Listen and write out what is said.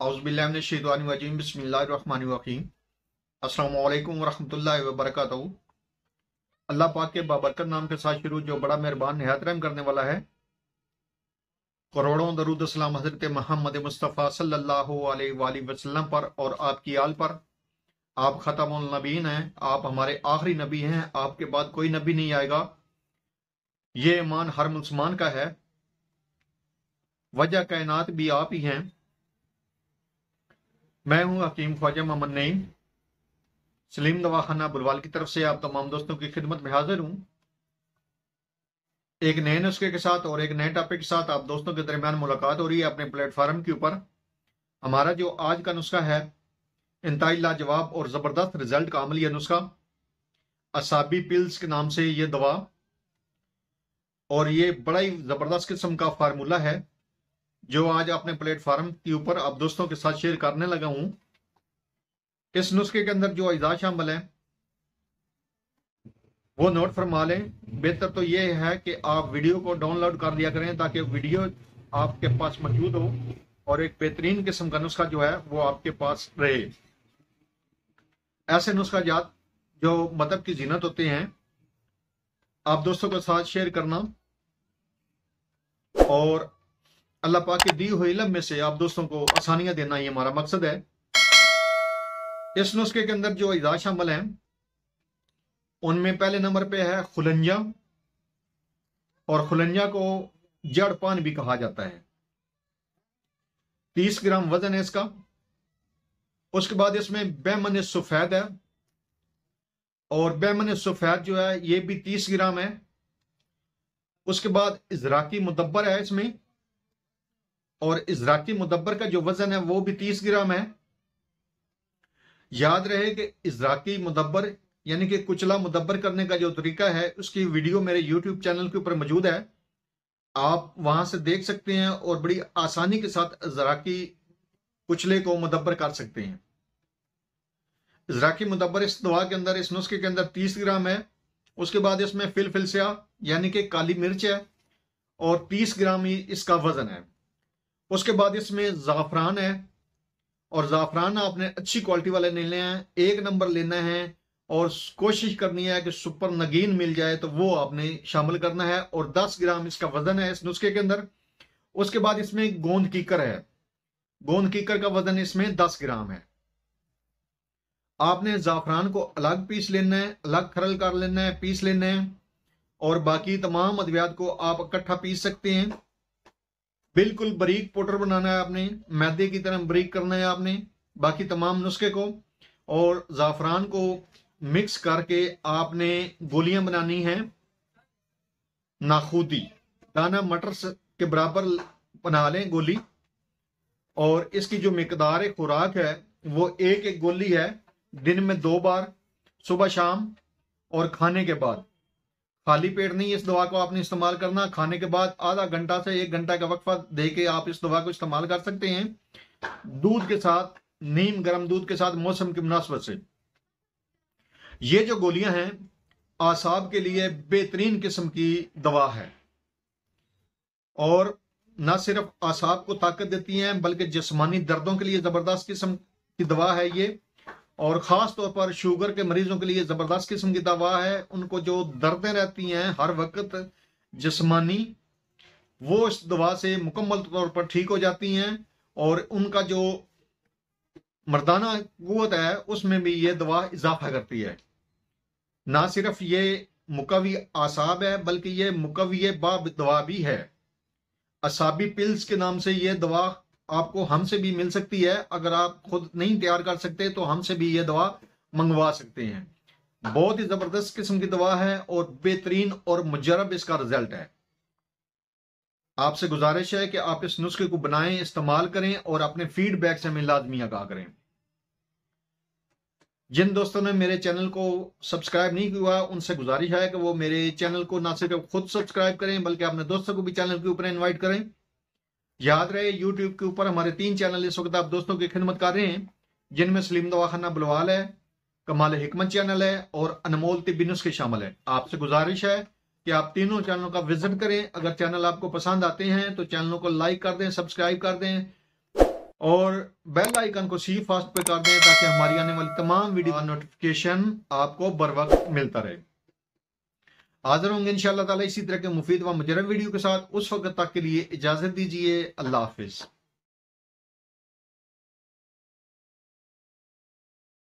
औज़ुबिल्लाहि बिस्मिल्लाहिर्रहमानिर्रहीम। अस्सलामु अलैकुम वरहमतुल्लाहि वबरकातुहू। अल्लाह पाक के बाबरकत नाम के साथ शुरू, जो बड़ा मेहरबान निहायत रहम करने वाला है। करोड़ों दरूद सलाम हज़रत मोहम्मद मुस्तफ़ा सल्लल्लाहु अलैहि वसल्लम पर और आपकी आल पर। आप ख़ातमुन नबीन हैं, आप हमारे आखिरी नबी हैं, आपके बाद कोई नबी नहीं आएगा। ये ईमान हर मुसलमान का है। वजह कायनात भी आप ही हैं। मैं हूं हकीम ख्वाजा मोहम्मद नईम, सलीम दवाखाना बुलवाल की तरफ से आप तमाम दोस्तों की खिदमत में हाजिर हूं, एक नए नुस्खे के साथ और एक नए टॉपिक के साथ आप दोस्तों के दरमियान मुलाकात हो रही है अपने प्लेटफार्म के ऊपर। हमारा जो आज का नुस्खा है, इंतहाई लाजवाब और ज़बरदस्त रिजल्ट का अमली नुस्खा, असाबी पिल्स के नाम से ये दवा, और ये बड़ा ही ज़बरदस्त किस्म का फार्मूला है जो आज अपने प्लेटफार्म के ऊपर आप दोस्तों के साथ शेयर करने लगा हूं। इस नुस्खे के अंदर जो अज़ा शामिल है वो नोट फरमा लें। बेहतर तो ये है कि आप वीडियो को डाउनलोड कर लिया करें ताकि वीडियो आपके पास मौजूद हो और एक बेहतरीन किस्म का नुस्खा जो है वो आपके पास रहे। ऐसे नुस्खा जात जो मतलब की जीनत होते हैं, आप दोस्तों के साथ शेयर करना और अल्लाह पाक के दी हुई इल्म में से आप दोस्तों को आसानियां देना ही हमारा मकसद है। इस नुस्खे के अंदर जो अज़ा शामिल हैं उनमें पहले नंबर पे है खुलंजा, और खुलंजा को जड़ पान भी कहा जाता है। 30 ग्राम वजन है इसका। उसके बाद इसमें बैमन सफेद है, और बैमन सफेद जो है ये भी 30 ग्राम है। उसके बाद इजराकी मुदब्बर है इसमें, और इजराकी मुदब्बर का जो वजन है वो भी 30 ग्राम है। याद रहे कि इजराकी मुदब्बर यानी कि कुचला मुदब्बर करने का जो तरीका है उसकी वीडियो मेरे YouTube चैनल के ऊपर मौजूद है, आप वहां से देख सकते हैं और बड़ी आसानी के साथ इजराकी कुचले को मुदब्बर कर सकते हैं। इजराकी मुदब्बर इस दवा के अंदर, इस नुस्खे के अंदर 30 ग्राम है। उसके बाद इसमें फिलफिलसिया यानी कि काली मिर्च है, और 30 ग्राम ही इसका वजन है। उसके बाद इसमें ज़ाफ़रान है, और ज़ाफ़रान आपने अच्छी क्वालिटी वाले लेने हैं, 1 नंबर लेना है, और कोशिश करनी है कि सुपर नगीन मिल जाए तो वो आपने शामिल करना है, और 10 ग्राम इसका वजन है इस नुस्खे के अंदर। उसके बाद इसमें गोंद कीकर है, गोंद कीकर का वजन इसमें 10 ग्राम है। आपने ज़ाफ़रान को अलग पीस लेना है, अलग खरल कर लेना है, पीस लेना है, और बाकी तमाम अद्वियात को आप इकट्ठा पीस सकते हैं। बिल्कुल बारीक पाउडर बनाना है आपने, मैदे की तरह बारीक करना है आपने बाकी तमाम नुस्खे को, और ज़ाफ़रान को मिक्स करके आपने गोलियां बनानी हैं नाखूदी, दाना मटर के बराबर बना लें गोली। और इसकी जो मिकदार खुराक है वो एक गोली है, दिन में 2 बार, सुबह शाम और खाने के बाद। खाली पेट नहीं इस दवा को आपने इस्तेमाल करना, खाने के बाद आधा घंटा से 1 घंटा का वक्फा दे के आप इस दवा को इस्तेमाल कर सकते हैं दूध के साथ, नीम गर्म दूध के साथ, मौसम की मुनासबत से। ये जो गोलियां हैं आसाब के लिए बेहतरीन किस्म की दवा है, और न सिर्फ आसाब को ताकत देती हैं बल्कि जिस्मानी दर्दों के लिए जबरदस्त किस्म की दवा है ये, और खास तौर पर शुगर के मरीजों के लिए जबरदस्त किस्म की दवा है। उनको जो दर्दें रहती हैं हर वक्त जिस्मानी, वो इस दवा से मुकम्मल तौर पर ठीक हो जाती हैं, और उनका जो मर्दाना कुव्वत है उसमें भी ये दवा इजाफा करती है। ना सिर्फ ये मुकवी आसाब है बल्कि ये मुकवी बाब दवा भी है। असाबी पिल्स के नाम से ये दवा आपको हमसे भी मिल सकती है। अगर आप खुद नहीं तैयार कर सकते तो हमसे भी ये दवा मंगवा सकते हैं। बहुत ही जबरदस्त किस्म की दवा है और बेहतरीन और मुजरब इसका रिजल्ट है। आपसे गुजारिश है कि आप इस नुस्खे को बनाएं, इस्तेमाल करें और अपने फीडबैक से हमें लाजमी आगाह करें। जिन दोस्तों ने मेरे चैनल को सब्सक्राइब नहीं किया उनसे गुजारिश है कि वो मेरे चैनल को ना सिर्फ खुद सब्सक्राइब करें बल्कि अपने दोस्तों को भी चैनल के ऊपर इनवाइट करें। याद रहे YouTube के ऊपर हमारे 3 चैनल इस वक्त आप दोस्तों की खिदमत कर रहे हैं, जिनमें सलीम दवाखाना बुलवाल है, कमाल हिकमत चैनल है और अनमोल तिब्बी नुस्खे शामिल है। आपसे गुजारिश है कि आप तीनों चैनलों का विजिट करें। अगर चैनल आपको पसंद आते हैं तो चैनलों को लाइक कर दें, सब्सक्राइब कर दें, और बेल आइकन को सी फास्ट पे कर दें ताकि हमारी आने वाली तमाम वीडियो का नोटिफिकेशन आपको बर वक्त मिलता रहे। हाजिर होंगे इंशाअल्लाह ताला इसी तरह के मुफीद व मुजरब वीडियो के साथ। उस वक्त तक के लिए इजाजत दीजिए। अल्लाह हाफिज।